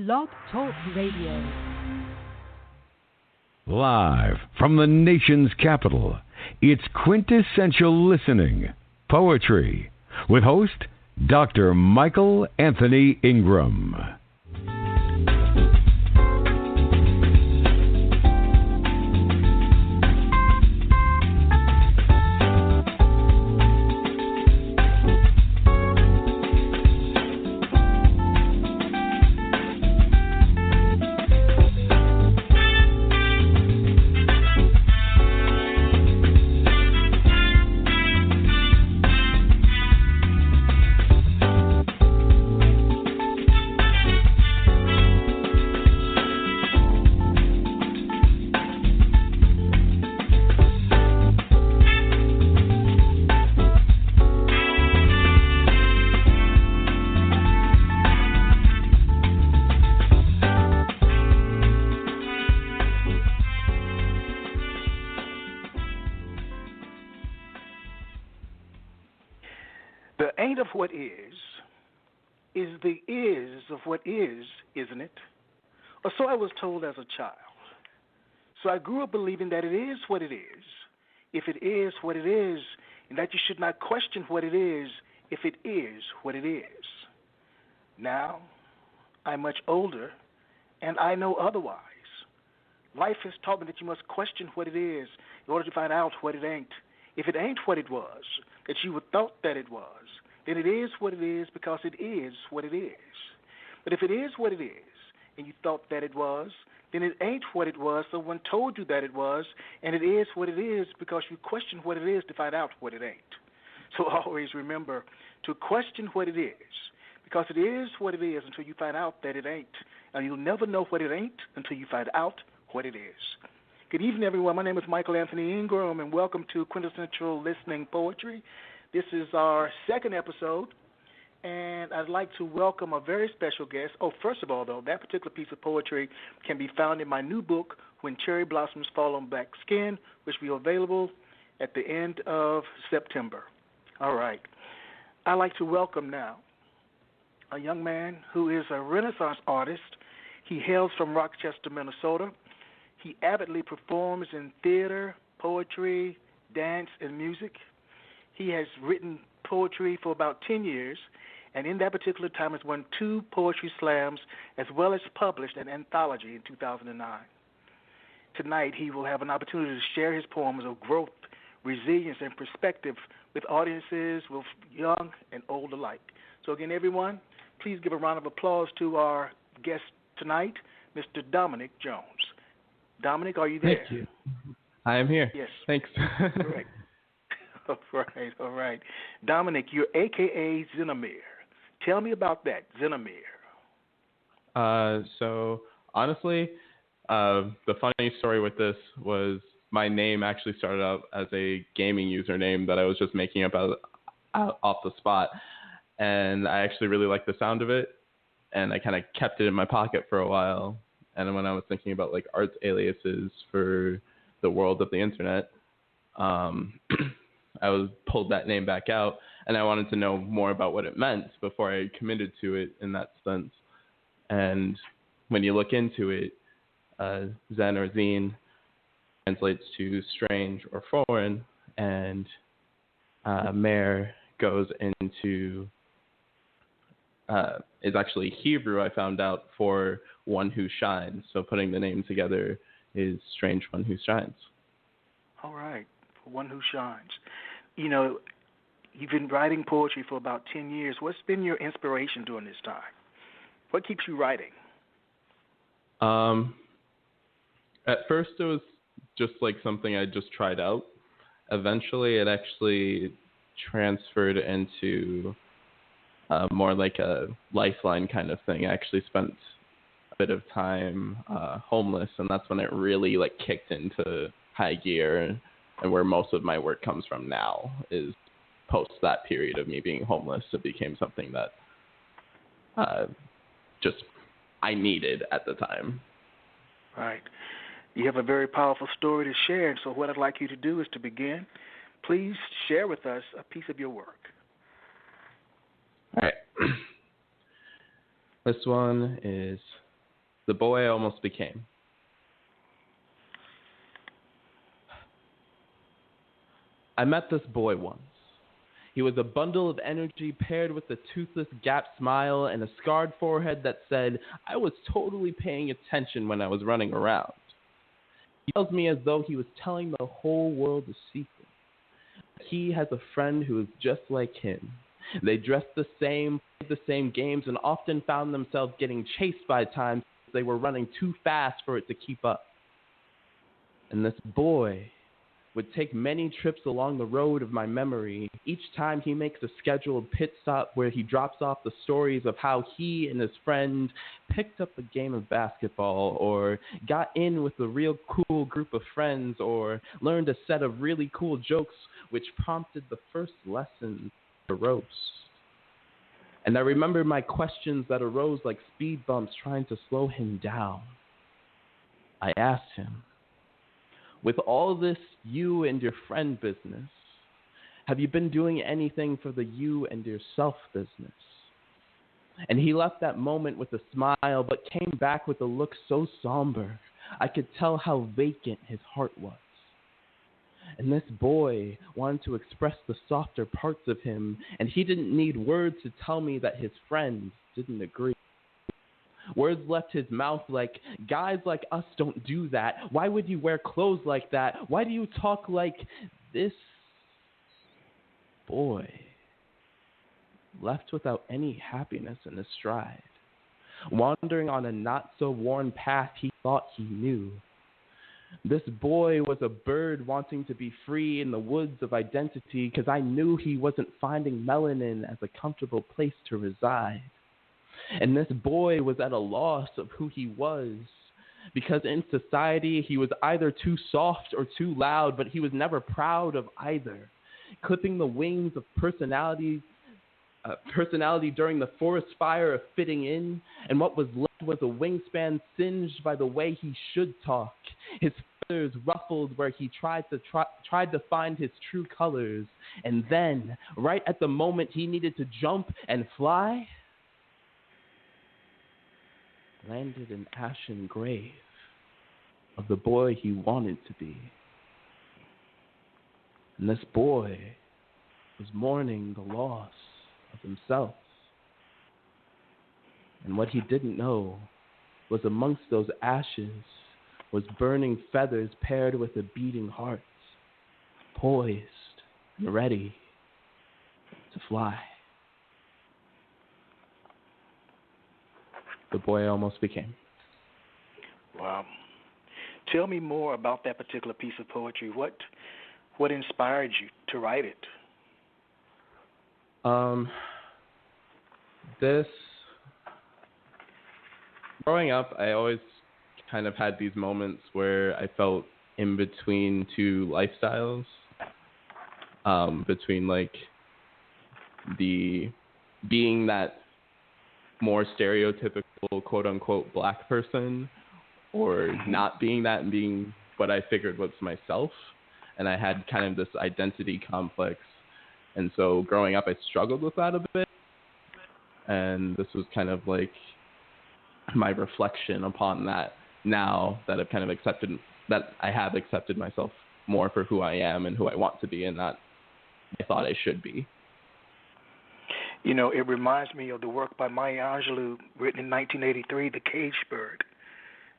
Blog Talk Radio. Live from the nation's capital, it's Quintessential Listening, Poetry, with host Dr. Michael Anthony Ingram. What is the is of what is, isn't it? Or so I was told as a child. So I grew up believing that it is what it is, if it is what it is, and that you should not question what it is if it is what it is. Now, I'm much older, and I know otherwise. Life has taught me that you must question what it is in order to find out what it ain't. If it ain't what it was, that you would thought that it was, then it is what it is because it is what it is. But if it is what it is, and you thought that it was, then it ain't what it was, someone told you that it was, and it is what it is because you question what it is to find out what it ain't. So always remember to question what it is, because it is what it is until you find out that it ain't. And you'll never know what it ain't until you find out what it is. Good evening, everyone. My name is Michael Anthony Ingram, and welcome to Quintessential Listening Poetry. This is our second episode, and I'd like to welcome a very special guest. Oh, first of all, though, that particular piece of poetry can be found in my new book, When Cherry Blossoms Fall on Black Skin, which will be available at the end of September. All right. I'd like to welcome now a young man who is a Renaissance artist. He hails from Rochester, Minnesota. He avidly performs in theater, poetry, dance, and music. He has written poetry for about 10 years, and in that particular time has won 2 poetry slams as well as published an anthology in 2009. Tonight, he will have an opportunity to share his poems of growth, resilience, and perspective with audiences, with young and old alike. So again, everyone, please give a round of applause to our guest tonight, Mr. Dominique Jones. Dominique, are you there? Thank you. I am here. Yes. Thanks. Correct. All right. Dominique, you're a.k.a. Zenamir. Tell me about that, Zenamir. So, honestly, the funny story with this was my name actually started out as a gaming username that I was just making up out off the spot. And I actually really liked the sound of it, and I kind of kept it in my pocket for a while. And then when I was thinking about, like, arts aliases for the world of the internet, I was pulled that name back out, and I wanted to know more about what it meant before I committed to it in that sense. And when you look into it, Zen or Zine translates to strange or foreign, and Mer goes into is actually Hebrew, I found out, for one who shines. So putting the name together is strange one who shines. All right, for one who shines. You know, you've been writing poetry for about 10 years. What's been your inspiration during this time? What keeps you writing? At first it was just like something I just tried out. Eventually it actually transferred into more like a lifeline kind of thing. I actually spent a bit of time homeless, and that's when it really like kicked into high gear, and where most of my work comes from now is post that period of me being homeless. It became something that just I needed at the time. Right. You have a very powerful story to share, and so what I'd like you to do is to begin. Please share with us a piece of your work. All right. This one is The boy I almost became. I met this boy once. He was a bundle of energy paired with a toothless gap smile and a scarred forehead that said, I was totally paying attention when I was running around. He tells me as though he was telling the whole world a secret. He has a friend who is just like him. They dressed the same, played the same games, and often found themselves getting chased by times because they were running too fast for it to keep up. And this boy would take many trips along the road of my memory. Each time he makes a scheduled pit stop where he drops off the stories of how he and his friend picked up a game of basketball, or got in with a real cool group of friends, or learned a set of really cool jokes which prompted the first lesson to roast. And I remember my questions that arose like speed bumps trying to slow him down. I asked him, with all this you and your friend business, have you been doing anything for the you and yourself business? And he left that moment with a smile, but came back with a look so somber, I could tell how vacant his heart was. And this boy wanted to express the softer parts of him, and he didn't need words to tell me that his friends didn't agree. Words left his mouth like, guys like us don't do that. Why would you wear clothes like that? Why do you talk like this? Boy left without any happiness in his stride, wandering on a not-so-worn path he thought he knew. This boy was a bird wanting to be free in the woods of identity because I knew he wasn't finding melanin as a comfortable place to reside. And this boy was at a loss of who he was, because in society he was either too soft or too loud, but he was never proud of either, clipping the wings of personality during the forest fire of fitting in, and what was left was a wingspan singed by the way he should talk, his feathers ruffled where he tried to find his true colors, and then, right at the moment he needed to jump and fly, landed an ashen grave of the boy he wanted to be. And this boy was mourning the loss of himself. And what he didn't know was amongst those ashes was burning feathers paired with a beating heart, poised and ready to fly. The boy I almost became. Wow. Tell me more about that particular piece of poetry. What inspired you to write it? Growing up, I always kind of had these moments where I felt in between two lifestyles, between like the being that more stereotypical quote unquote black person, or not being that and being what I figured was myself. And I had kind of this identity complex. And so growing up, I struggled with that a bit. And this was kind of like my reflection upon that now that I've kind of accepted, that I have accepted myself more for who I am and who I want to be, and not I thought I should be. You know, it reminds me of the work by Maya Angelou, written in 1983, The Cage Bird.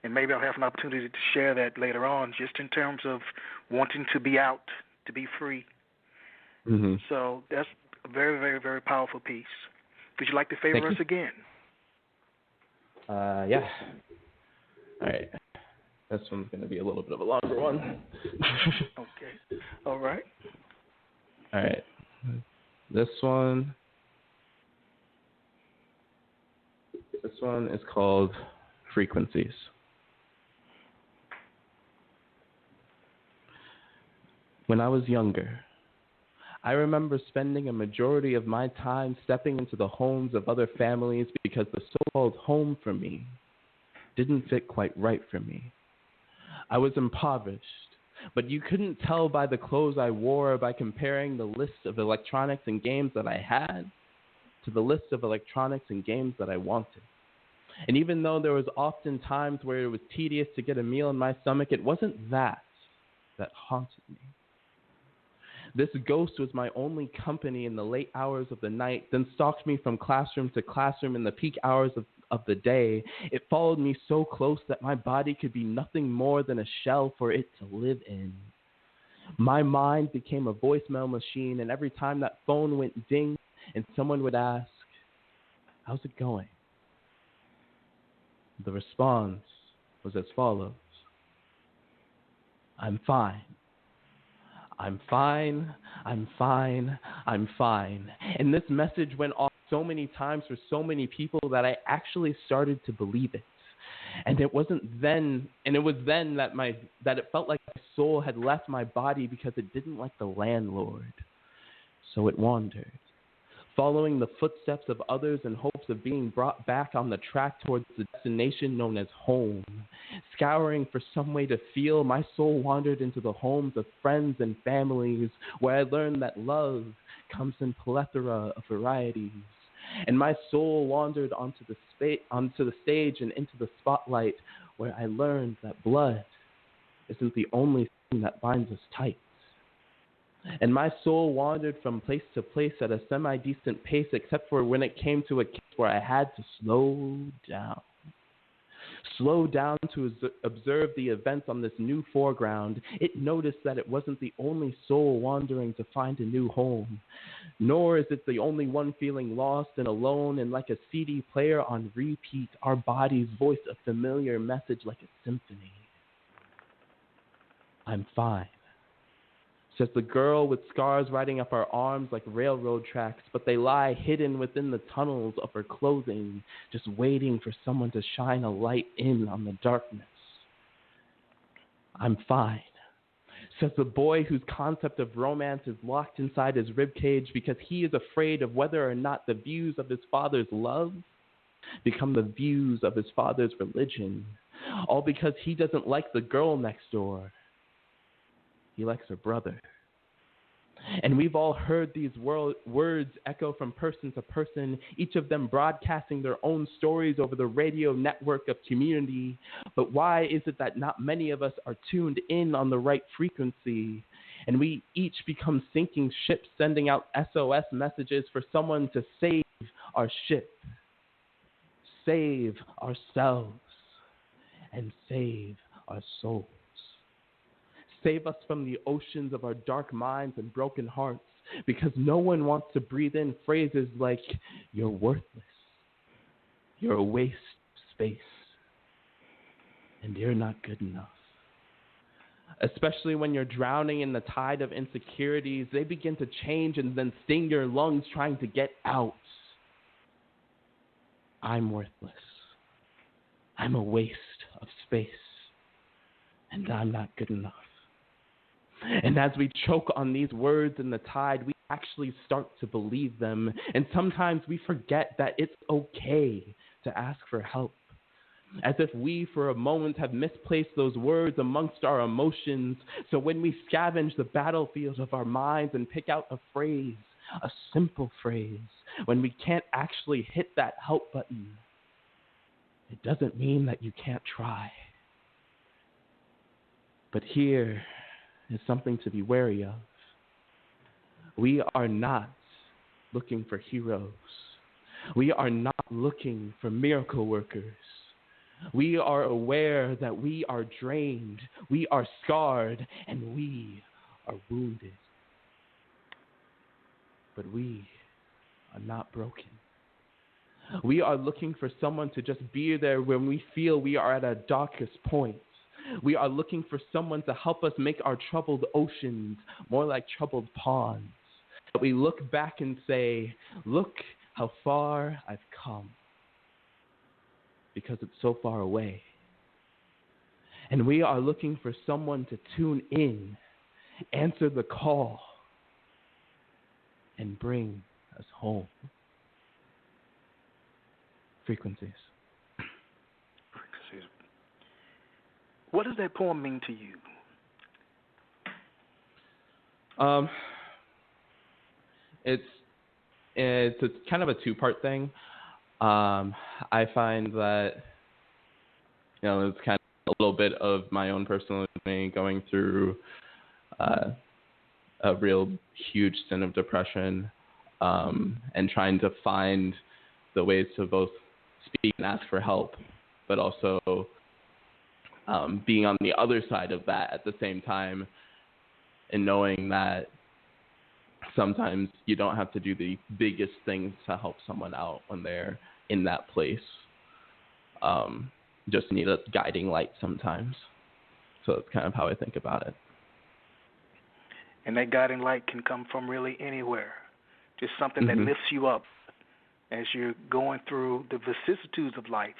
And maybe I'll have an opportunity to share that later on, just in terms of wanting to be out, to be free. Mm-hmm. So that's a very, very, very powerful piece. Would you like to favor us again? Yeah. All right. This one's going to be a little bit of a longer one. Okay. All right. All right. This one is called Frequencies. When I was younger, I remember spending a majority of my time stepping into the homes of other families because the so-called home for me didn't fit quite right for me. I was impoverished, but you couldn't tell by the clothes I wore by comparing the list of electronics and games that I had to the list of electronics and games that I wanted. And even though there was often times where it was tedious to get a meal in my stomach, it wasn't that haunted me. This ghost was my only company in the late hours of the night, then stalked me from classroom to classroom in the peak hours of the day. It followed me so close that my body could be nothing more than a shell for it to live in. My mind became a voicemail machine, and every time that phone went ding and someone would ask, "How's it going?" the response was as follows: "I'm fine. I'm fine. I'm fine. I'm fine." And this message went off so many times for so many people that I actually started to believe it. And it was then that it felt like my soul had left my body because it didn't like the landlord. So it wandered, following the footsteps of others in hopes of being brought back on the track towards the destination known as home. Scouring for some way to feel, my soul wandered into the homes of friends and families, where I learned that love comes in plethora of varieties. And my soul wandered onto the stage and into the spotlight, where I learned that blood isn't the only thing that binds us tight. And my soul wandered from place to place at a semi-decent pace, except for when it came to a case where I had to slow down. Slow down to observe the events on this new foreground. It noticed that it wasn't the only soul wandering to find a new home, nor is it the only one feeling lost and alone, and like a CD player on repeat, our bodies voice a familiar message like a symphony. "I'm fine," says the girl with scars riding up her arms like railroad tracks, but they lie hidden within the tunnels of her clothing, just waiting for someone to shine a light in on the darkness. "I'm fine," says the boy whose concept of romance is locked inside his ribcage because he is afraid of whether or not the views of his father's love become the views of his father's religion, all because he doesn't like the girl next door. He likes her brother. And we've all heard these words echo from person to person, each of them broadcasting their own stories over the radio network of community. But why is it that not many of us are tuned in on the right frequency? And we each become sinking ships, sending out SOS messages for someone to save our ship, save ourselves, and save our souls. Save us from the oceans of our dark minds and broken hearts, because no one wants to breathe in phrases like, "You're worthless," "You're a waste of space," and "You're not good enough." Especially when you're drowning in the tide of insecurities, they begin to change and then sting your lungs trying to get out. "I'm worthless. I'm a waste of space, and I'm not good enough." And as we choke on these words in the tide, we actually start to believe them. And sometimes we forget that it's okay to ask for help, as if we for a moment have misplaced those words amongst our emotions. So when we scavenge the battlefield of our minds and pick out a phrase, a simple phrase, when we can't actually hit that help button, it doesn't mean that you can't try. But here is something to be wary of. We are not looking for heroes. We are not looking for miracle workers. We are aware that we are drained, we are scarred, and we are wounded. But we are not broken. We are looking for someone to just be there when we feel we are at our darkest point. We are looking for someone to help us make our troubled oceans more like troubled ponds. That we look back and say, "Look how far I've come," because it's so far away. And we are looking for someone to tune in, answer the call, and bring us home. Frequencies. What does that poem mean to you? It's a kind of a two-part thing. I find that, it's kind of a little bit of my own personal journey going through a real huge sin of depression, and trying to find the ways to both speak and ask for help, but also being on the other side of that at the same time, and knowing that sometimes you don't have to do the biggest things to help someone out when they're in that place. Just need a guiding light sometimes. So that's kind of how I think about it. And that guiding light can come from really anywhere. Just something that lifts you up as you're going through the vicissitudes of life.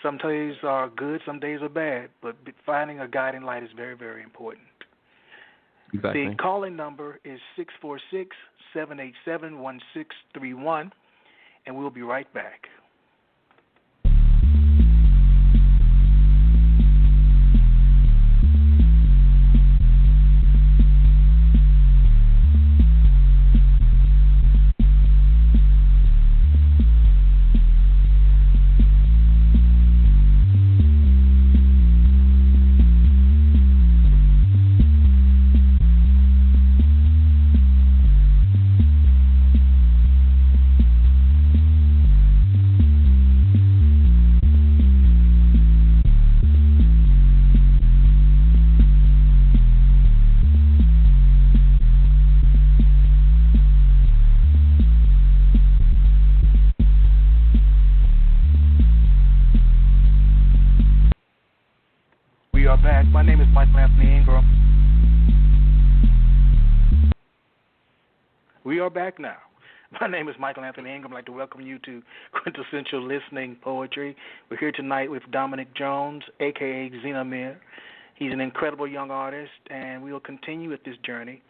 Some days are good, some days are bad, but finding a guiding light is very, very important. Exactly. The calling number is 646-787-1631, and we'll be right back. Back. My name is Michael Anthony Ingram. We are back now. My name is Michael Anthony Ingram. I'd like to welcome you to Quintessential Listening Poetry. We're here tonight with Dominique Jones, a.k.a. Xenamir. He's an incredible young artist, and we will continue with this journey.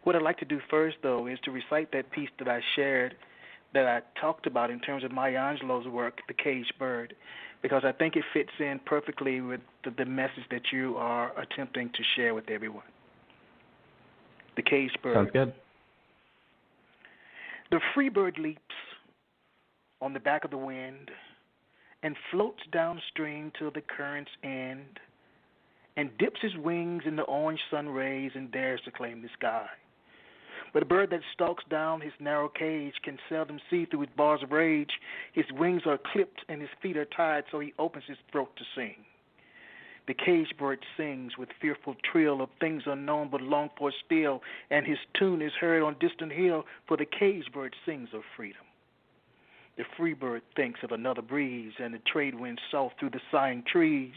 What I'd like to do first, though, is to recite that piece that I shared, that I talked about in terms of Maya Angelou's work, The Caged Bird, because I think it fits in perfectly with the message that you are attempting to share with everyone. The Caged Bird. Sounds good. The free bird leaps on the back of the wind and floats downstream till the currents end and dips his wings in the orange sun rays and dares to claim the sky. But a bird that stalks down his narrow cage can seldom see through his bars of rage. His wings are clipped and his feet are tied, so he opens his throat to sing. The caged bird sings with fearful trill of things unknown but longed for still, and his tune is heard on distant hill, for the caged bird sings of freedom. The free bird thinks of another breeze, and the trade wind soft through the sighing trees,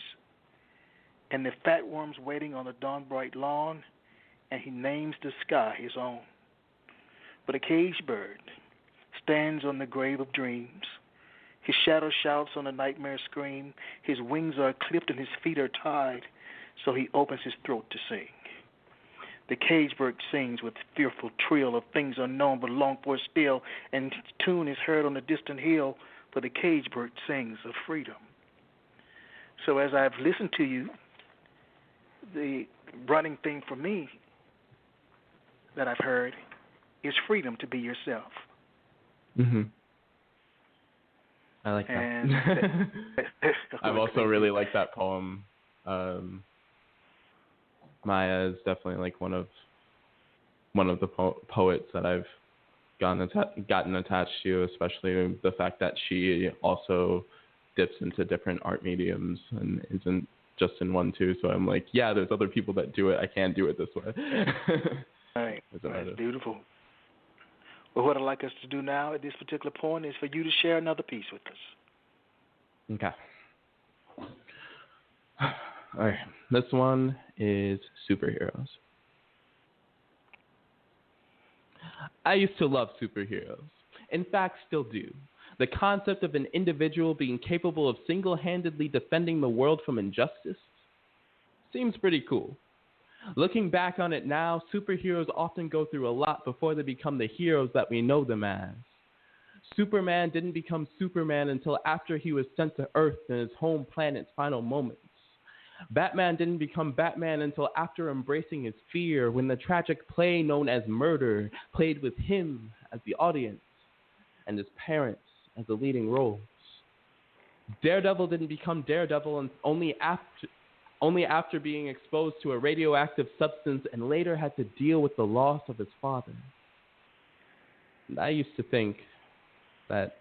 and the fat worms waiting on the dawn-bright lawn, and he names the sky his own. But a caged bird stands on the grave of dreams. His shadow shouts on the nightmare scream. His wings are clipped and his feet are tied, so he opens his throat to sing. The caged bird sings with fearful trill of things unknown but longed for still, and his tune is heard on the distant hill, for the caged bird sings of freedom. So as I've listened to you, the running thing for me that I've heard is freedom to be yourself. I like that. I've also really liked that poem. Maya is definitely like one of the poets that I've gotten attached to, especially the fact that she also dips into different art mediums and isn't just in one too. So I'm like, yeah, there's other people that do it. I can't do it this way. Right. That's beautiful. Well, what I'd like us to do now at this particular point is for you to share another piece with us. Okay. All right. This one is superheroes. I used to love superheroes. In fact, still do. The concept of an individual being capable of single-handedly defending the world from injustice seems pretty cool. Looking back on it now, superheroes often go through a lot before they become the heroes that we know them as. Superman didn't become Superman until after he was sent to Earth in his home planet's final moments. Batman didn't become Batman until after embracing his fear when the tragic play known as murder played with him as the audience and his parents as the leading roles. Daredevil didn't become Daredevil only after being exposed to a radioactive substance and later had to deal with the loss of his father. And I used to think that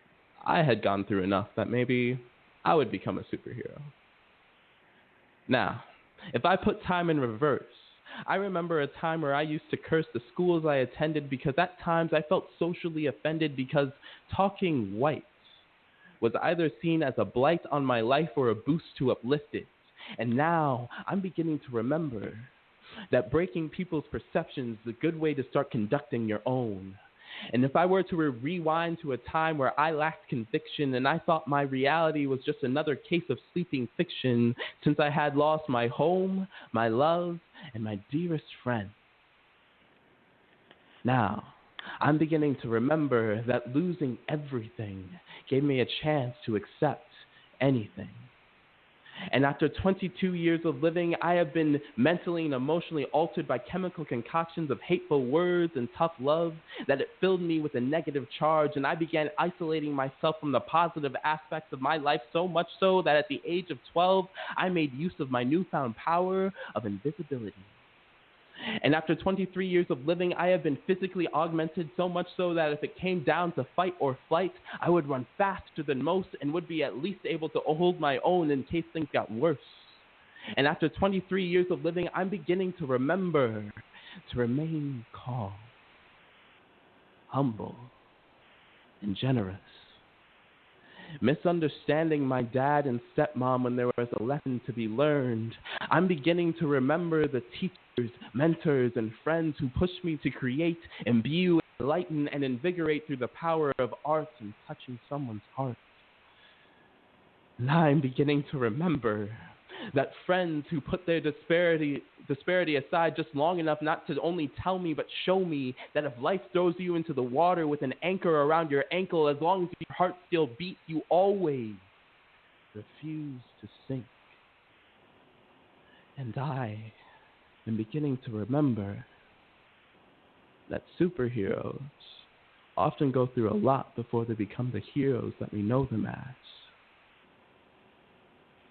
I had gone through enough that maybe I would become a superhero. Now, if I put time in reverse, I remember a time where I used to curse the schools I attended because at times I felt socially offended because talking white was either seen as a blight on my life or a boost to uplift it. And now I'm beginning to remember that breaking people's perceptions is a good way to start conducting your own. And if I were to rewind to a time where I lacked conviction and I thought my reality was just another case of sleeping fiction since I had lost my home, my love, and my dearest friend. Now, I'm beginning to remember that losing everything gave me a chance to accept anything. And after 22 years of living, I have been mentally and emotionally altered by chemical concoctions of hateful words and tough love that it filled me with a negative charge, and I began isolating myself from the positive aspects of my life so much so that at the age of 12, I made use of my newfound power of invisibility. And after 23 years of living, I have been physically augmented so much so that if it came down to fight or flight, I would run faster than most and would be at least able to hold my own in case things got worse. And after 23 years of living, I'm beginning to remember to remain calm, humble, and generous. Misunderstanding my dad and stepmom when there was a lesson to be learned, I'm beginning to remember the teachers, mentors, and friends who pushed me to create, imbue, enlighten, and invigorate through the power of art and touching someone's heart. And I'm beginning to remember that friends who put their disparity aside just long enough not to only tell me but show me that if life throws you into the water with an anchor around your ankle, as long as your heart still beats, you always refuse to sink. And I am beginning to remember that superheroes often go through a lot before they become the heroes that we know them as.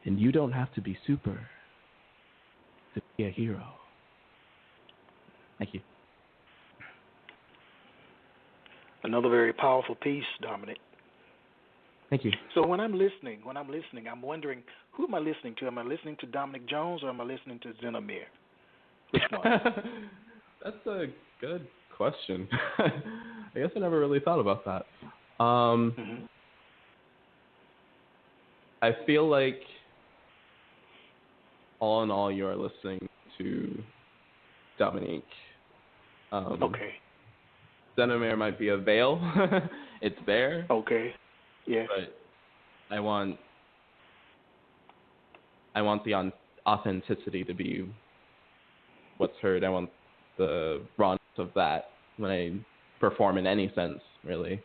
And you don't have to be super to be a hero. Thank you. Another very powerful piece, Dominic. Thank you. So when I'm listening, I'm wondering, who am I listening to? Am I listening to Dominique Jones or am I listening to Zenomir? Which one? That's a good question. I guess I never really thought about that. I feel like all in all, you are listening to Dominique. Okay. Zenomir might be a veil. It's there. Okay. Yeah. But I want the authenticity to be what's heard. I want the rawness of that when I perform in any sense, really.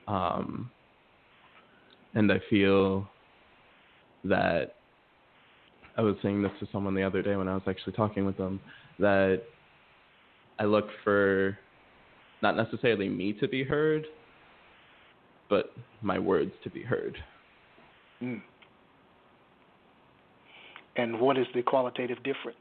And I feel that I was saying this to someone the other day when I was actually talking with them, that I look for not necessarily me to be heard, but my words to be heard. Mm. And what is the qualitative difference?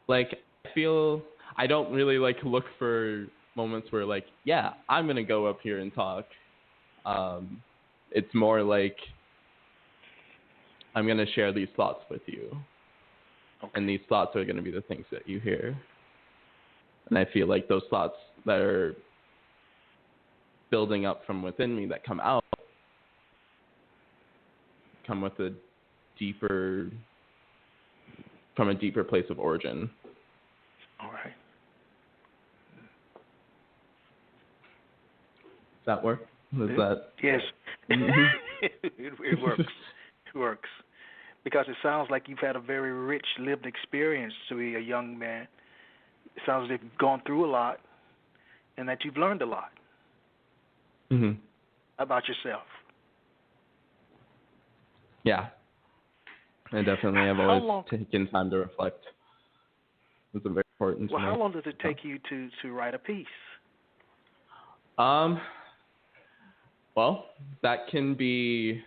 Like, I feel I don't really look for moments where yeah, I'm going to go up here and talk. It's more like I'm going to share these thoughts with you. Okay. And these thoughts are going to be the things that you hear. And I feel like those thoughts that are building up from within me that come out come with from a deeper place of origin. All right. Does that work? Yes. It works. It works. Because it sounds like you've had a very rich lived experience to be a young man. It sounds like you've gone through a lot and that you've learned a lot about yourself. Yeah. I definitely have always taken time to reflect. It's very important to me. Well, how long does it take you to write a piece? Well, that can be.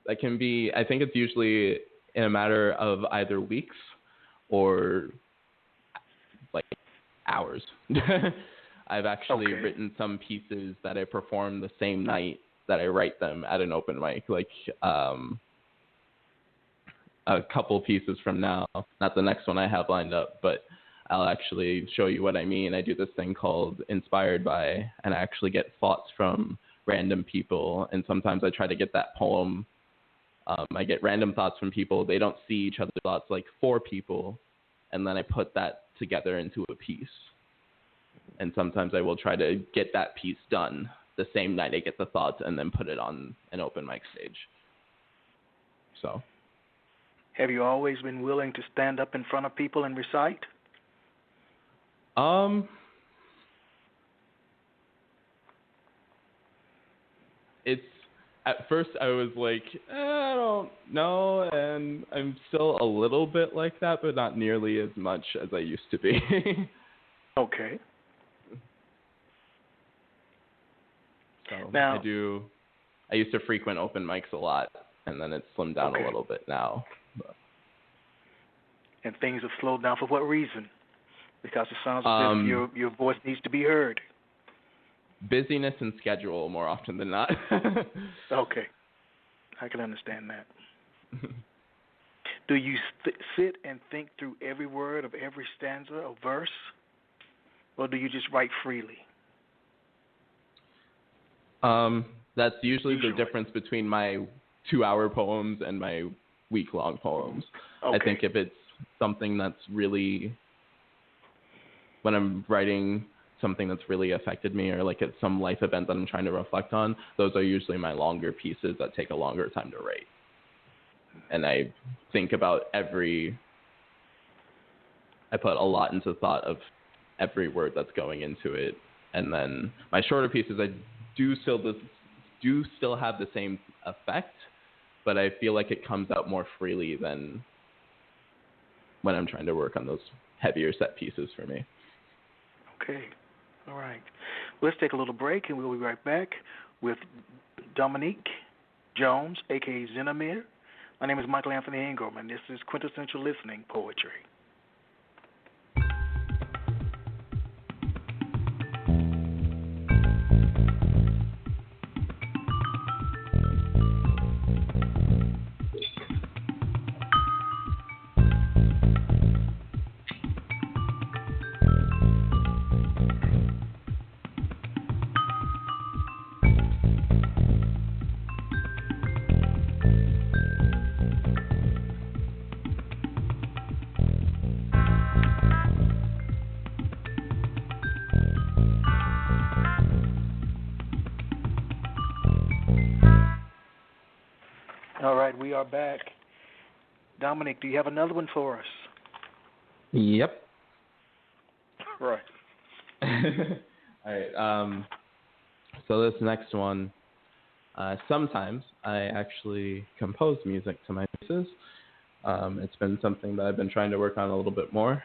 I think it's usually in a matter of either weeks or like hours. I've actually written some pieces that I perform the same night that I write them at an open mic. Like a couple pieces from now, not the next one I have lined up, but I'll actually show you what I mean. I do this thing called Inspired By, and I actually get thoughts from random people, and sometimes I try to get that poem. I get random thoughts from people. They don't see each other's thoughts, like 4 people, and then I put that together into a piece. And sometimes I will try to get that piece done the same night I get the thoughts and then put it on an open mic stage. So. Have you always been willing to stand up in front of people and recite? It's at first I was like, I don't know, and I'm still a little bit like that, but not nearly as much as I used to be. Okay. So now, I used to frequent open mics a lot, and then it's slimmed down a little bit now. But. And things have slowed down for what reason? Because it sounds as if your voice needs to be heard. Busyness and schedule more often than not. Okay. I can understand that. Do you sit and think through every word of every stanza or verse? Or do you just write freely? That's usually the difference between my 2-hour poems and my week-long poems. Okay. I think if it's something that's really, when I'm writing something that's really affected me, or like it's some life event that I'm trying to reflect on, those are usually my longer pieces that take a longer time to write. And I think about I put a lot into thought of every word that's going into it. And then my shorter pieces, I do still have the same effect, but I feel like it comes out more freely than when I'm trying to work on those heavier set pieces for me. Okay. All right. Let's take a little break, and we'll be right back with Dominique Jones, a.k.a. Zenamir. My name is Michael Anthony Ingram, and this is Quintessential Listening Poetry. All right, we are back. Dominic, do you have another one for us? Yep. Right. All right. So this next one, sometimes I actually compose music to my pieces. It's been something that I've been trying to work on a little bit more,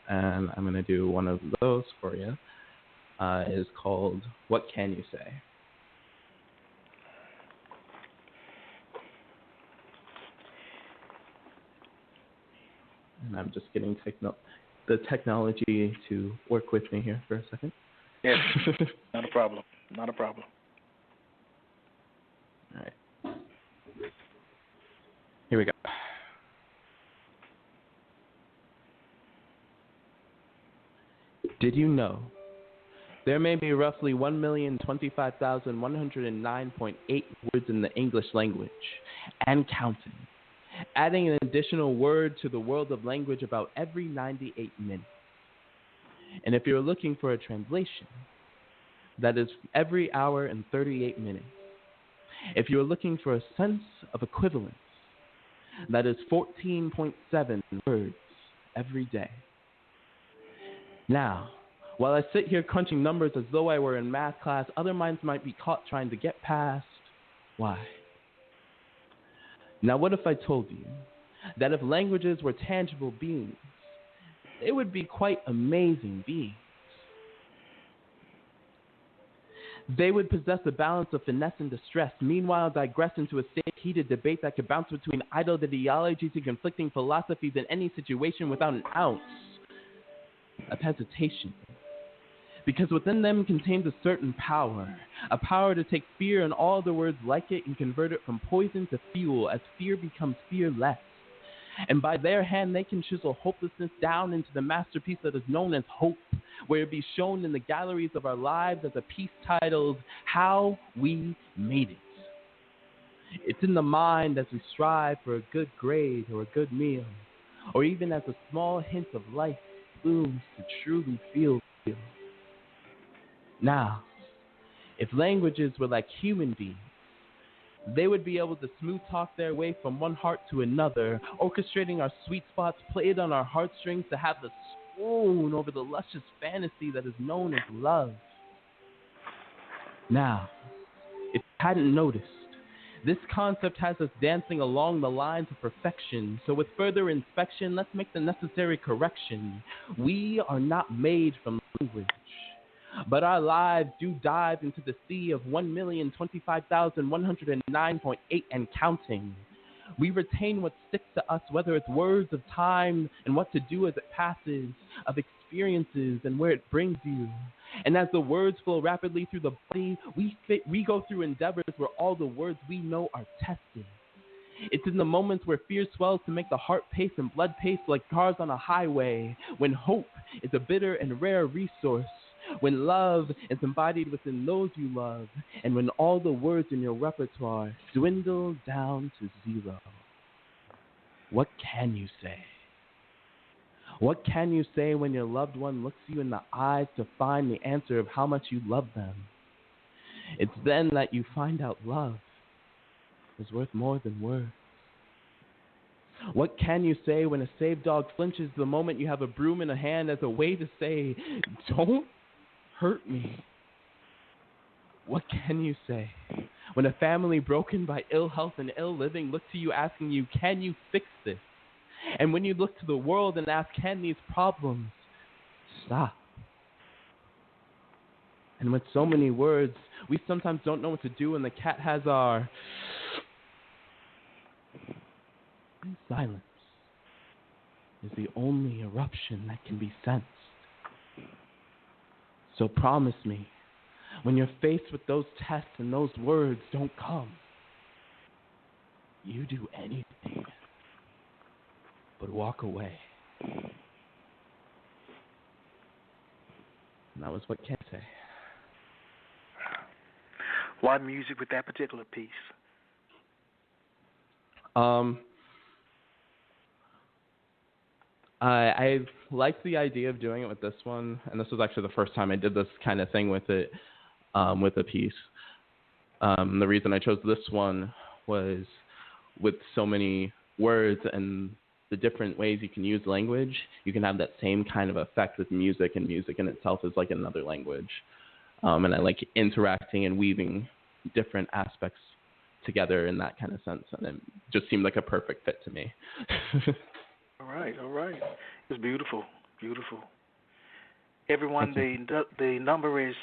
and I'm going to do one of those for you. It is called What Can You Say? And I'm just getting the technology to work with me here for a second. Yes, not a problem. Not a problem. All right. Here we go. Did you know there may be roughly 1,025,109.8 words in the English language and counting? Adding an additional word to the world of language about every 98 minutes. And if you're looking for a translation, that is every hour and 38 minutes. If you're looking for a sense of equivalence, that is 14.7 words every day. Now, while I sit here crunching numbers as though I were in math class, other minds might be caught trying to get past why. Now, what if I told you that if languages were tangible beings, they would be quite amazing beings? They would possess a balance of finesse and distress, meanwhile digress into a state of heated debate that could bounce between idle ideologies and conflicting philosophies in any situation without an ounce of hesitation. Because within them contains a certain power, a power to take fear and all the words like it and convert it from poison to fuel as fear becomes fearless. And by their hand they can chisel hopelessness down into the masterpiece that is known as hope, where it be shown in the galleries of our lives as a piece titled, How We Made It. It's in the mind as we strive for a good grade or a good meal, or even as a small hint of life blooms to truly feel real. Now, if languages were like human beings, they would be able to smooth talk their way from one heart to another, orchestrating our sweet spots played on our heartstrings to have the swoon over the luscious fantasy that is known as love. Now, if you hadn't noticed, this concept has us dancing along the lines of perfection. So with further inspection, let's make the necessary correction. We are not made from language, but our lives do dive into the sea of 1,025,109.8 and counting. We retain what sticks to us, whether it's words of time and what to do as it passes, of experiences and where it brings you. And as the words flow rapidly through the body, we go through endeavors where all the words we know are tested. It's in the moments where fear swells to make the heart pace and blood pace like cars on a highway, when hope is a bitter and rare resource, when love is embodied within those you love, and when all the words in your repertoire dwindle down to zero. What can you say? What can you say when your loved one looks you in the eyes to find the answer of how much you love them? It's then that you find out love is worth more than words. What can you say when a saved dog flinches the moment you have a broom in a hand as a way to say, don't hurt me? What can you say when a family broken by ill health and ill living looks to you asking you, can you fix this? And when you look to the world and ask, can these problems stop? And with so many words, we sometimes don't know what to do when the cat has our silence is the only eruption that can be sensed. So promise me, when you're faced with those tests and those words don't come, you do anything but walk away. And that was what Ken said. Why music with that particular piece? I liked the idea of doing it with this one, and this was actually the first time I did this kind of thing with it, with a piece. The reason I chose this one was with so many words and the different ways you can use language, you can have that same kind of effect with music, and music in itself is like another language. And I like interacting and weaving different aspects together in that kind of sense, and it just seemed like a perfect fit to me. All right. It's beautiful. Everyone, the number is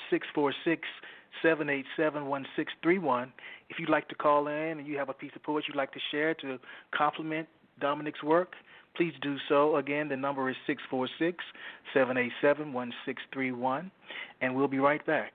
646-787-1631. If you'd like to call in and you have a piece of poetry you'd like to share to compliment Dominique's work, please do so. Again, the number is 646-787-1631, and we'll be right back.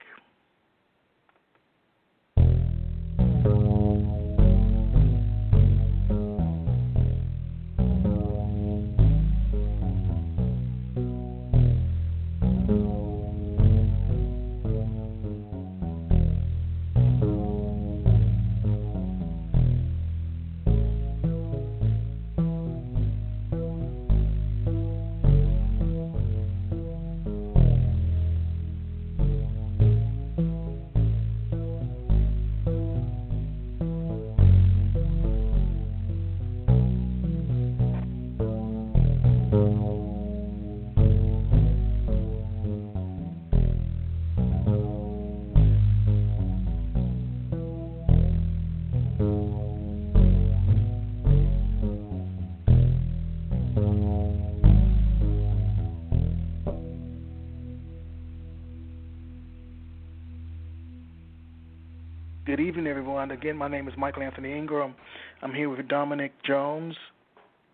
Good evening, everyone. Again, my name is Michael Anthony Ingram. I'm here with Dominique Jones,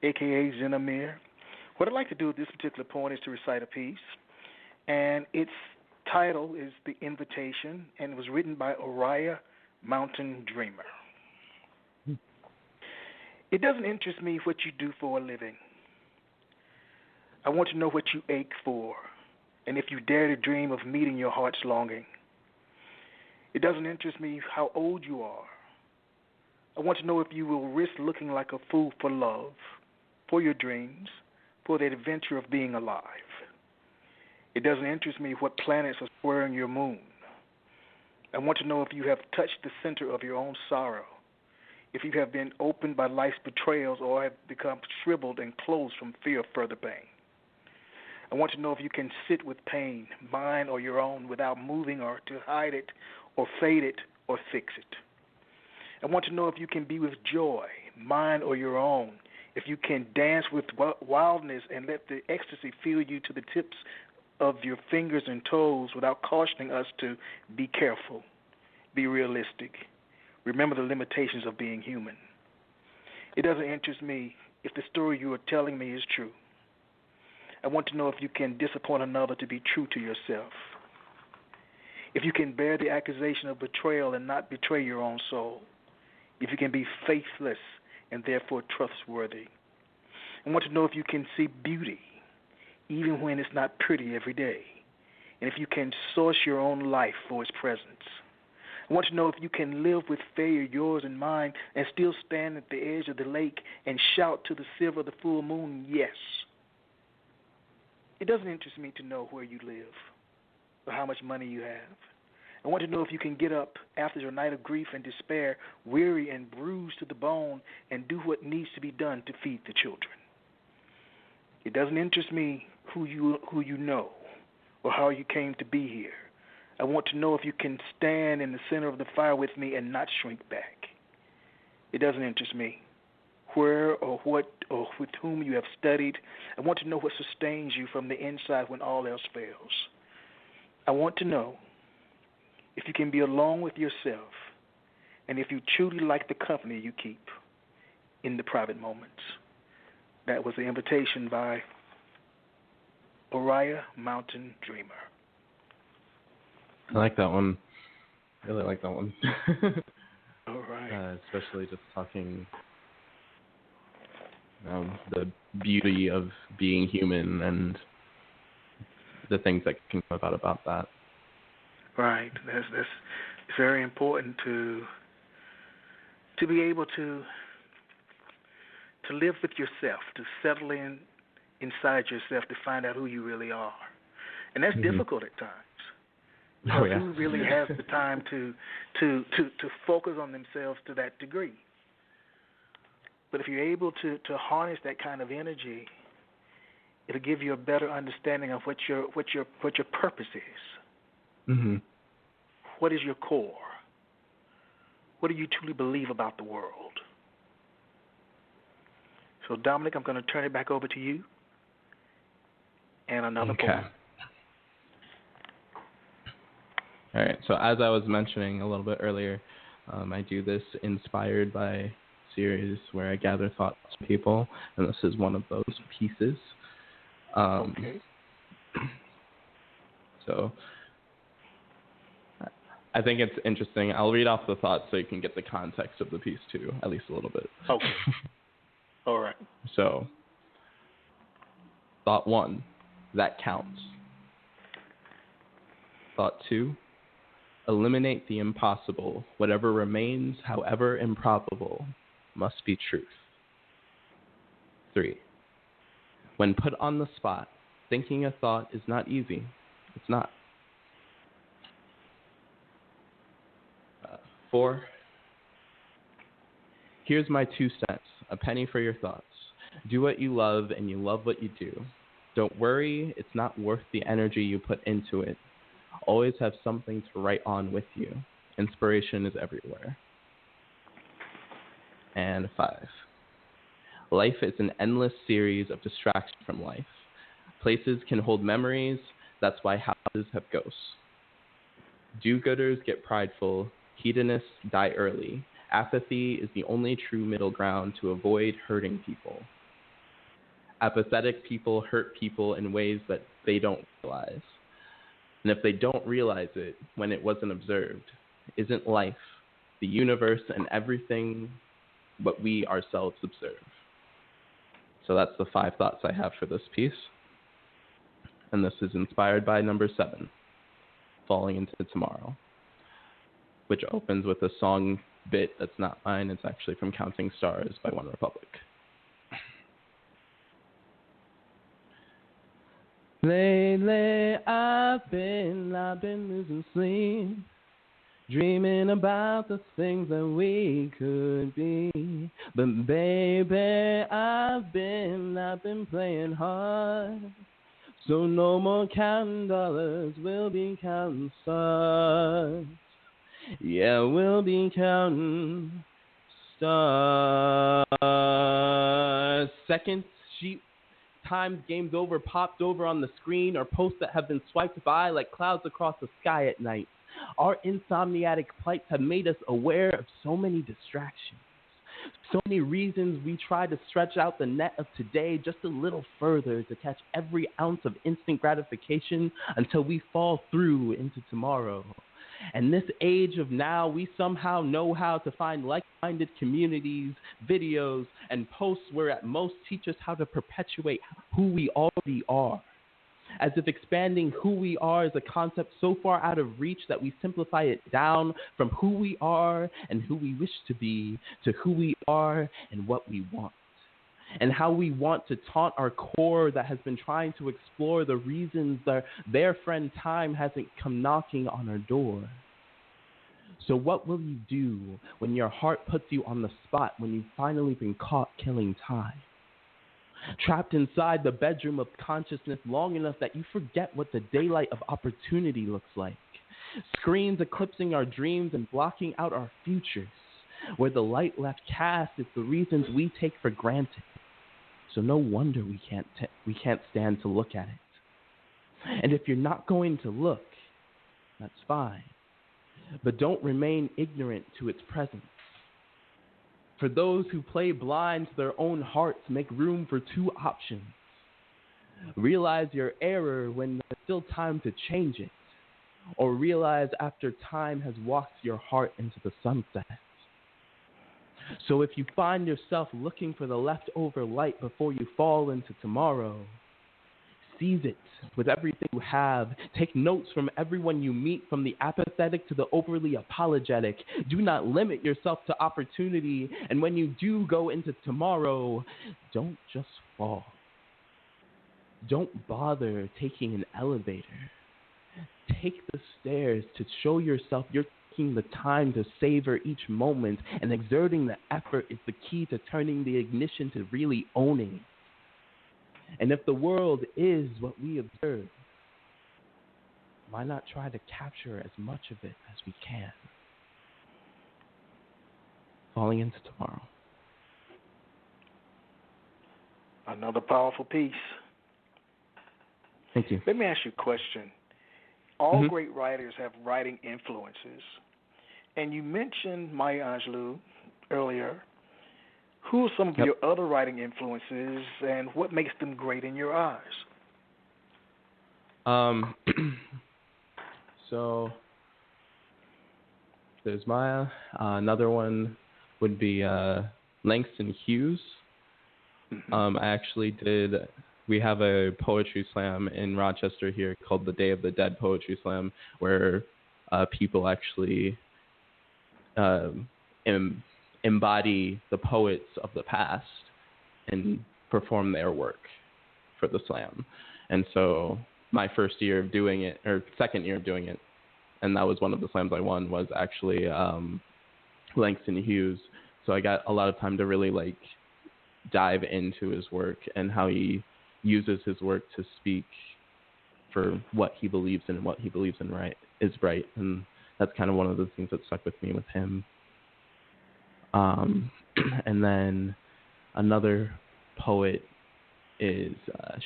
a.k.a. Zenamir. What I'd like to do at this particular point is to recite a piece, and its title is The Invitation, and it was written by Oriah Mountain Dreamer. It doesn't interest me what you do for a living. I want to know what you ache for, and if you dare to dream of meeting your heart's longing. It doesn't interest me how old you are. I want to know if you will risk looking like a fool for love, for your dreams, for the adventure of being alive. It doesn't interest me what planets are squaring your moon. I want to know if you have touched the center of your own sorrow, if you have been opened by life's betrayals or have become shriveled and closed from fear of further pain. I want to know if you can sit with pain, mine or your own, without moving or to hide it or fade it or fix it. I want to know if you can be with joy, mine or your own, if you can dance with wildness and let the ecstasy fill you to the tips of your fingers and toes without cautioning us to be careful, be realistic, remember the limitations of being human. It doesn't interest me if the story you are telling me is true. I want to know if you can disappoint another to be true to yourself, if you can bear the accusation of betrayal and not betray your own soul, if you can be faithless and therefore trustworthy. I want to know if you can see beauty even when it's not pretty every day, and if you can source your own life for its presence. I want to know if you can live with failure, yours and mine, and still stand at the edge of the lake and shout to the silver of the full moon, yes. It doesn't interest me to know where you live or how much money you have. I want to know if you can get up after your night of grief and despair, weary and bruised to the bone, and do what needs to be done to feed the children. It doesn't interest me who you know or how you came to be here. I want to know if you can stand in the center of the fire with me and not shrink back. It doesn't interest me where or what or with whom you have studied. I want to know what sustains you from the inside when all else fails. I want to know if you can be alone with yourself and if you truly like the company you keep in the private moments. That was the invitation by Oriah Mountain Dreamer. I like that one. I really like that one. All right. Especially just talking the beauty of being human and the things that can come about that. Right. That's very important to be able to live with yourself, to settle inside yourself, to find out who you really are. And that's difficult at times. Oh, yeah. Who really has the time to focus on themselves to that degree? But if you're able to harness that kind of energy, it'll give you a better understanding of what your purpose is. Mm-hmm. What is your core? What do you truly believe about the world? So, Dominic, I'm going to turn it back over to you. And another poem. All right. So as I was mentioning a little bit earlier, I do this inspired by a series where I gather thoughts from people, and this is one of those pieces. Okay. So I think it's interesting. I'll read off the thoughts so you can get the context of the piece too, at least a little bit. Okay. All right. So, thought 1, that counts. Thought 2, eliminate the impossible. Whatever remains, however improbable, must be truth. 3, when put on the spot, thinking a thought is not easy. It's not. 4, here's my 2 cents, a penny for your thoughts. Do what you love and you love what you do. Don't worry, it's not worth the energy you put into it. Always have something to write on with you. Inspiration is everywhere. And 5, life is an endless series of distractions from life. Places can hold memories, that's why houses have ghosts. Do-gooders get prideful, Hedonists die early. Apathy is the only true middle ground to avoid hurting people. Apathetic people hurt people in ways that they don't realize. And if they don't realize it when it wasn't observed, isn't life, the universe, and everything what we ourselves observe? So that's the 5 thoughts I have for this piece. And this is inspired by number 7, Falling Into Tomorrow, which opens with a song bit that's not mine. It's actually from Counting Stars by One Republic. Lately I've been losing sleep, dreaming about the things that we could be. But baby, I've been playing hard. So no more counting dollars, we'll be counting stars. Yeah, we'll be counting stars. Second sheet, times games over, popped over on the screen, or posts that have been swiped by like clouds across the sky at night. Our insomniatic plights have made us aware of so many distractions. So many reasons we try to stretch out the net of today just a little further to catch every ounce of instant gratification until we fall through into tomorrow. And this age of now, we somehow know how to find like-minded communities, videos, and posts where at most teach us how to perpetuate who we already are. As if expanding who we are is a concept so far out of reach that we simplify it down from who we are and who we wish to be to who we are and what we want. And how we want to taunt our core that has been trying to explore the reasons their friend time hasn't come knocking on our door. So what will you do when your heart puts you on the spot when you've finally been caught killing time? Trapped inside the bedroom of consciousness long enough that you forget what the daylight of opportunity looks like. Screens eclipsing our dreams and blocking out our futures, where the light left cast is the reasons we take for granted. So no wonder we can't stand to look at it. And if you're not going to look, that's fine. But don't remain ignorant to its presence. For those who play blind to their own hearts, make room for 2 options. Realize your error when there's still time to change it, or realize after time has walked your heart into the sunset. So if you find yourself looking for the leftover light before you fall into tomorrow, seize it with everything you have. Take notes from everyone you meet, from the apathetic to the overly apologetic. Do not limit yourself to opportunity. And when you do go into tomorrow, don't just fall. Don't bother taking an elevator. Take the stairs to show yourself you're taking the time to savor each moment, and exerting the effort is the key to turning the ignition to really owning it. And if the world is what we observe, why not try to capture as much of it as we can? Falling Into Tomorrow. Another powerful piece. Thank you. Let me ask you a question. All great writers have writing influences. And you mentioned Maya Angelou earlier. Who are some of your other writing influences, and what makes them great in your eyes? So there's Maya. Another one would be Langston Hughes. We have a poetry slam in Rochester here called the Day of the Dead Poetry Slam, where people actually embody the poets of the past and perform their work for the slam. And so my first year of doing it, or second year of doing it, and that was one of the slams I won, was actually Langston Hughes. So I got a lot of time to really dive into his work and how he uses his work to speak for what he believes in and what he believes in is right. And that's kind of one of the things that stuck with me with him. And then another poet is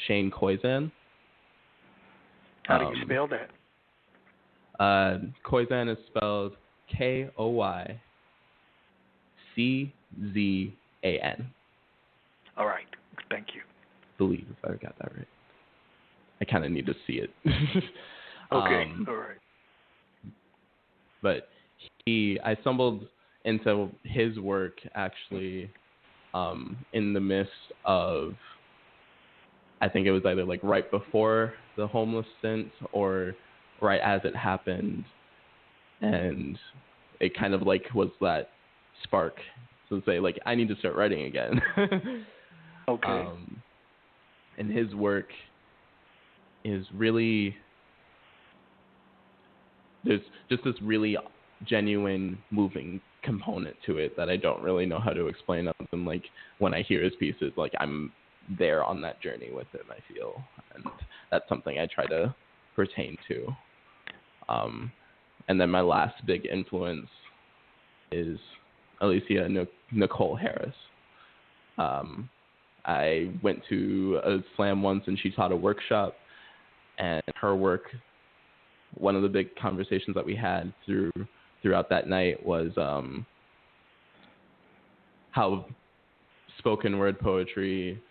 Shane Koizan. How do you spell that? Koizan is spelled KoyCzan. All right. Thank you. Believe I got that right. I kind of need to see it. Okay. All right. But I stumbled into his work actually in the midst of, I think it was either like right before the homeless stint or right as it happened. And it kind of like was that spark to say like, I need to start writing again. Okay. And his work is really, there's just this really genuine moving component to it that I don't really know how to explain other than like when I hear his pieces, like I'm there on that journey with him, I feel. And that's something I try to pertain to. And then my last big influence is Alicia Nicole Harris. I went to a slam once and she taught a workshop, and her work, one of the big conversations that we had throughout that night was how spoken word poetry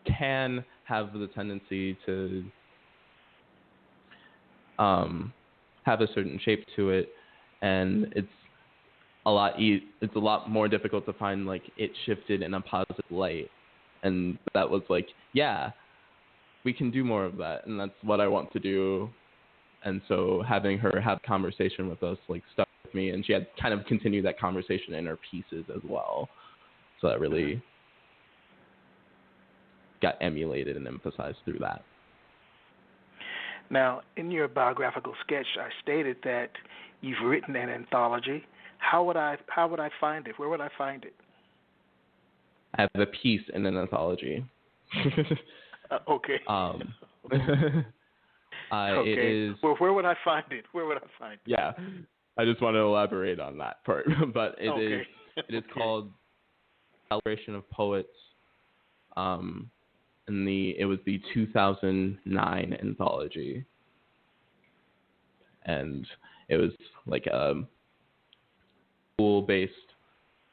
can have the tendency to have a certain shape to it, and it's a lot more difficult to find like it shifted in a positive light. And that was like, yeah, we can do more of that, and that's what I want to do. And so having her have conversation with us like stuck with me, and she had kind of continued that conversation in her pieces as well. So that really got emulated and emphasized through that. Now, in your biographical sketch, I stated that you've written an anthology. How would I find it? Where would I find it? I have a piece in an anthology. Okay. Okay. It is. Well, where would I find it? Yeah, I just want to elaborate on that part, but it is called Celebration of Poets. It was the 2009 anthology, and it was like a school-based,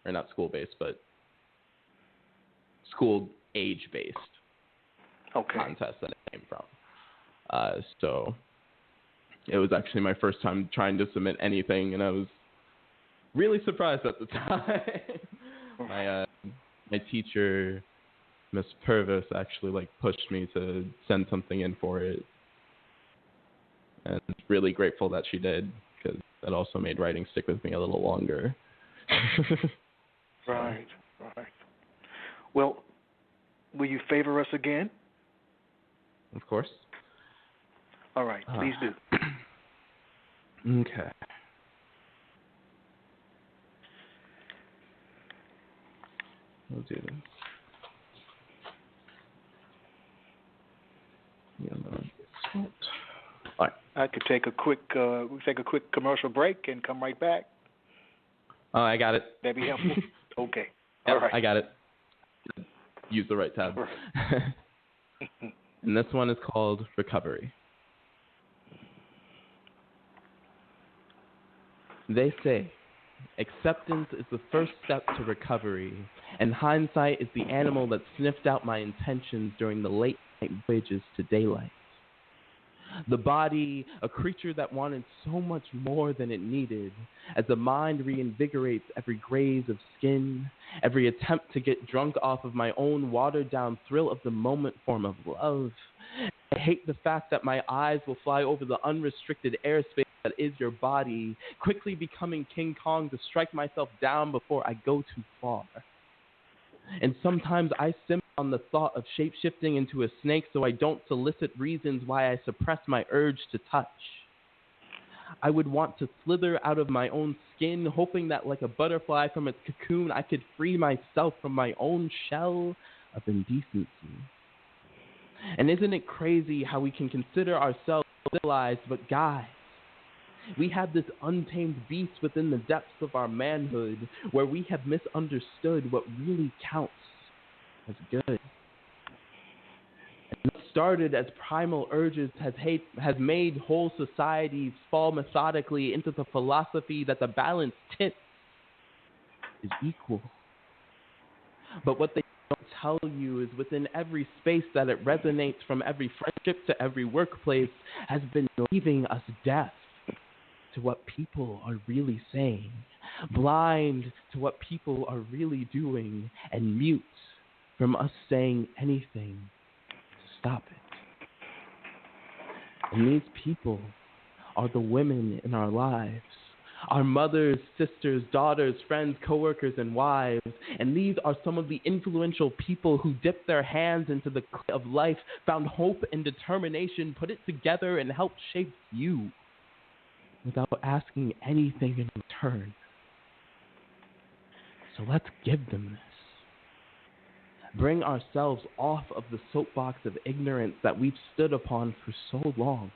or not school-based, but school age-based contest that it came from. So it was actually my first time trying to submit anything, and I was really surprised at the time. My teacher, Miss Purvis, actually like pushed me to send something in for it, and really grateful that she did, because that also made writing stick with me a little longer. Right. Well, will you favor us again? Of course. All right, please do. Okay. We'll do this. All right. I could take a quick commercial break and come right back. Oh, I got it. That'd be helpful. Okay. Yep, all right. I got it. Use the right tab. Right. And this one is called Recovery. They say acceptance is the first step to recovery, and hindsight is the animal that sniffed out my intentions during the late night voyages to daylight. The body, a creature that wanted so much more than it needed, as the mind reinvigorates every graze of skin, every attempt to get drunk off of my own watered-down thrill of the moment form of love. I hate the fact that my eyes will fly over the unrestricted airspace that is your body, quickly becoming King Kong to strike myself down before I go too far. And sometimes I simmer on the thought of shape-shifting into a snake so I don't solicit reasons why I suppress my urge to touch. I would want to slither out of my own skin, hoping that like a butterfly from its cocoon, I could free myself from my own shell of indecency. And isn't it crazy how we can consider ourselves civilized, but guys, we have this untamed beast within the depths of our manhood where we have misunderstood what really counts as good. And let's started as primal urges has made whole societies fall methodically into the philosophy that the balanced tip is equal. But what they don't tell you is within every space that it resonates, from every friendship to every workplace, has been leaving us deaf to what people are really saying, blind to what people are really doing, and mute from us saying anything to stop it. And these people are the women in our lives, our mothers, sisters, daughters, friends, coworkers, and wives. And these are some of the influential people who dipped their hands into the clay of life, found hope and determination, put it together, and helped shape you without asking anything in return. So let's give them this. Bring ourselves off of the soapbox of ignorance that we've stood upon for so long.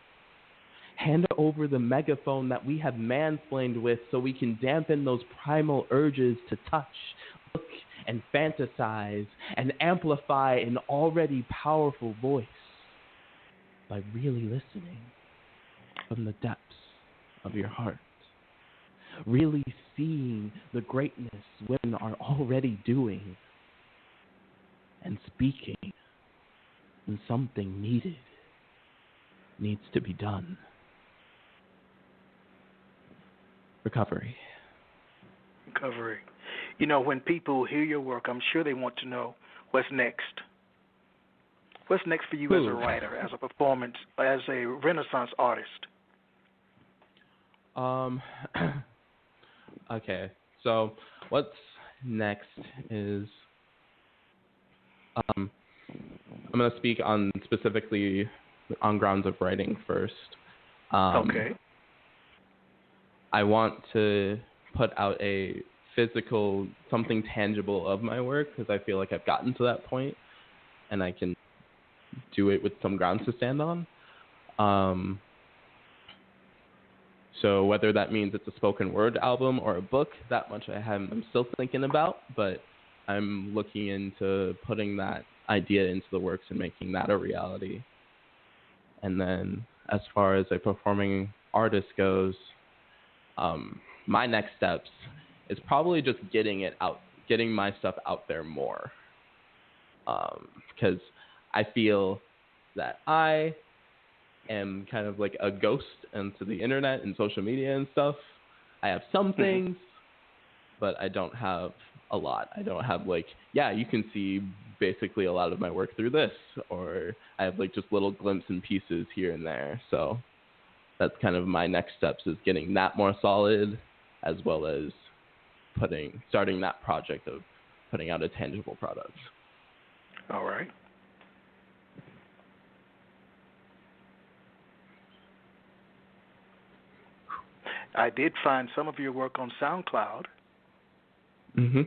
Hand over the megaphone that we have mansplained with so we can dampen those primal urges to touch, look, and fantasize, and amplify an already powerful voice by really listening from the depths of your heart. Really seeing the greatness women are already doing and speaking when something needs to be done. Recovery. You know, when people hear your work, I'm sure they want to know what's next. What's next for you as a writer, as a performance, as a Renaissance artist? Okay, so what's next is I'm going to speak on specifically on grounds of writing first. Okay. I want to put out a physical, something tangible of my work, because I feel like I've gotten to that point and I can do it with some grounds to stand on. So whether that means it's a spoken word album or a book, that much I'm still thinking about, but I'm looking into putting that idea into the works and making that a reality. And then as far as a performing artist goes, my next steps is probably just getting my stuff out there more. Because I feel that I am kind of like a ghost into the internet and social media and stuff. I have some things, but I don't have a lot. I don't have you can see basically a lot of my work through this, or I have just little glimpses and pieces here and there. So that's kind of my next steps, is getting that more solid, as well as starting that project of putting out a tangible product. All right. I did find some of your work on SoundCloud. Mm-hmm.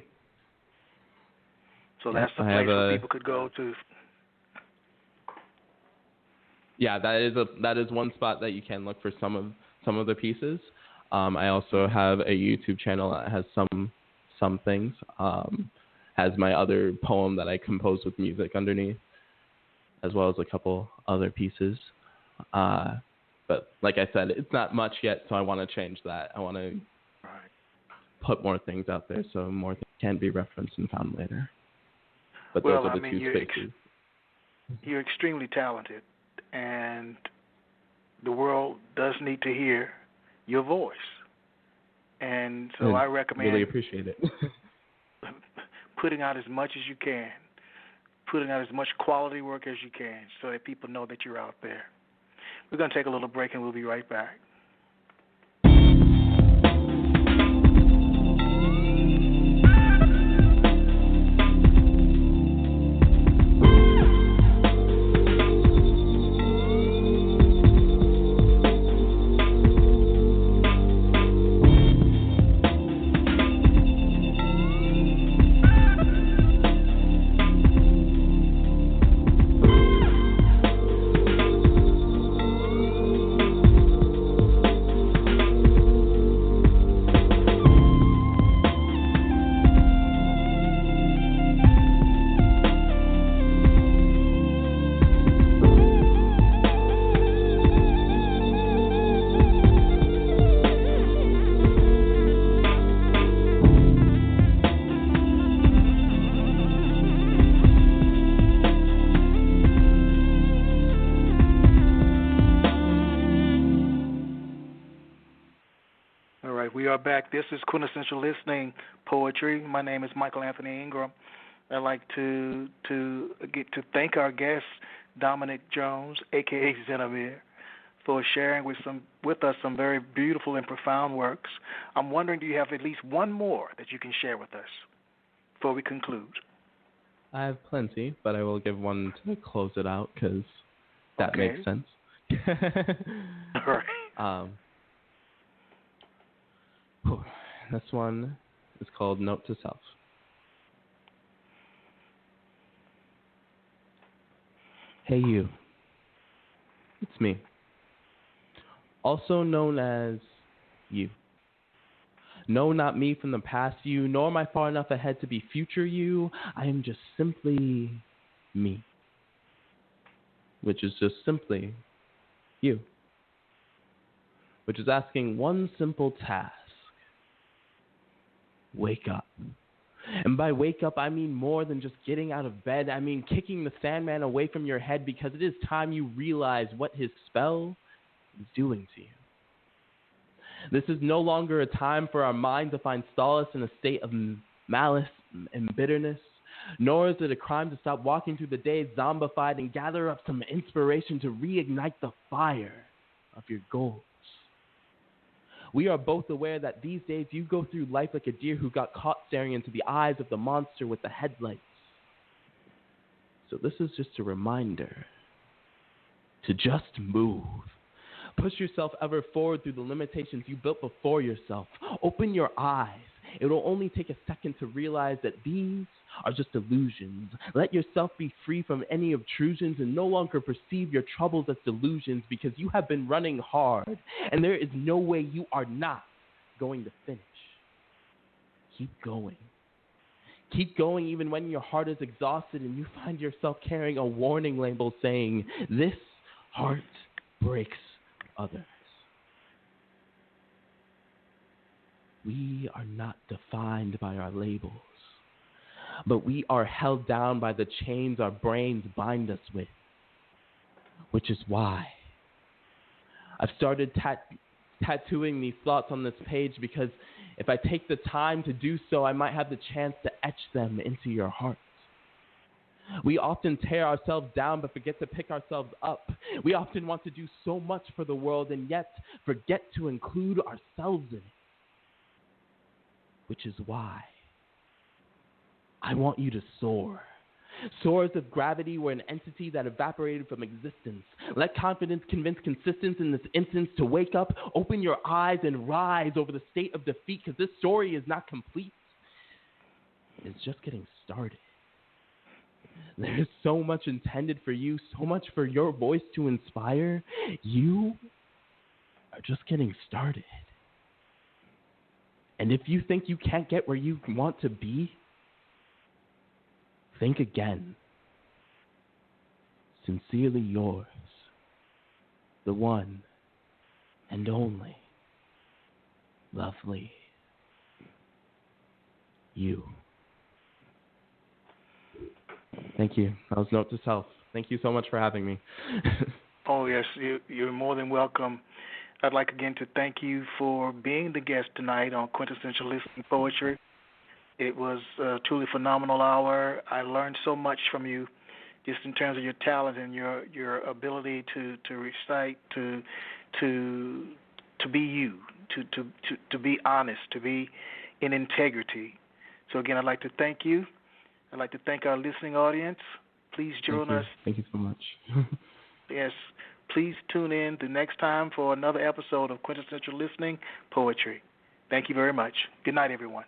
So that's the place where people could go to. Yeah, that is one spot that you can look for some of the pieces. I also have a YouTube channel that has some things. Has my other poem that I composed with music underneath, as well as a couple other pieces. But like I said, it's not much yet, so I want to change that. I want to put more things out there so more things can be referenced and found later. But those are the two spaces. You're extremely talented, and the world does need to hear your voice. And so I recommend really appreciate it. putting out as much as you can, putting out as much quality work as you can, so that people know that you're out there. We're going to take a little break, and we'll be right back. are back. This is Quintessential Listening Poetry. My name is Michael Anthony Ingram. I'd like to thank our guest, Dominique Jones, a.k.a. Zenamir, for sharing with us some very beautiful and profound works. I'm wondering, do you have at least one more that you can share with us before we conclude? I have plenty, but I will give one to close it out because that makes sense. All right. This one is called Note to Self. Hey you. It's me. Also known as you. No, not me from the past you, nor am I far enough ahead to be future you. I am just simply me. Which is just simply you. Which is asking one simple task. Wake up. And by wake up, I mean more than just getting out of bed. I mean kicking the Sandman away from your head because it is time you realize what his spell is doing to you. This is no longer a time for our mind to find solace in a state of malice and bitterness, nor is it a crime to stop walking through the day zombified and gather up some inspiration to reignite the fire of your goals. We are both aware that these days you go through life like a deer who got caught staring into the eyes of the monster with the headlights. So this is just a reminder to just move. Push yourself ever forward through the limitations you built before yourself. Open your eyes. It will only take a second to realize that these are just illusions. Let yourself be free from any obtrusions and no longer perceive your troubles as delusions because you have been running hard and there is no way you are not going to finish. Keep going. Keep going even when your heart is exhausted and you find yourself carrying a warning label saying, "This heart breaks others." We are not defined by our labels, but we are held down by the chains our brains bind us with, which is why I've started tattooing these thoughts on this page, because if I take the time to do so, I might have the chance to etch them into your heart. We often tear ourselves down but forget to pick ourselves up. We often want to do so much for the world and yet forget to include ourselves in it. Which is why I want you to soar. Soar as if gravity were an entity that evaporated from existence. Let confidence convince consistence in this instance to wake up, open your eyes, and rise over the state of defeat, because this story is not complete. It's just getting started. There's so much intended for you, so much for your voice to inspire. You are just getting started. And if you think you can't get where you want to be, think again. Sincerely yours, the one and only, lovely you. Thank you. That was Note to Self. Thank you so much for having me. Oh, yes, you're more than welcome. I'd like again to thank you for being the guest tonight on Quintessential Listening Poetry. It was a truly phenomenal hour. I learned so much from you, just in terms of your talent and your ability to recite, to be you, to be honest, to be in integrity. So again, I'd like to thank you. I'd like to thank our listening audience. Please join us. Thank you so much. Yes. Please tune in the next time for another episode of Quintessential Listening Poetry. Thank you very much. Good night, everyone.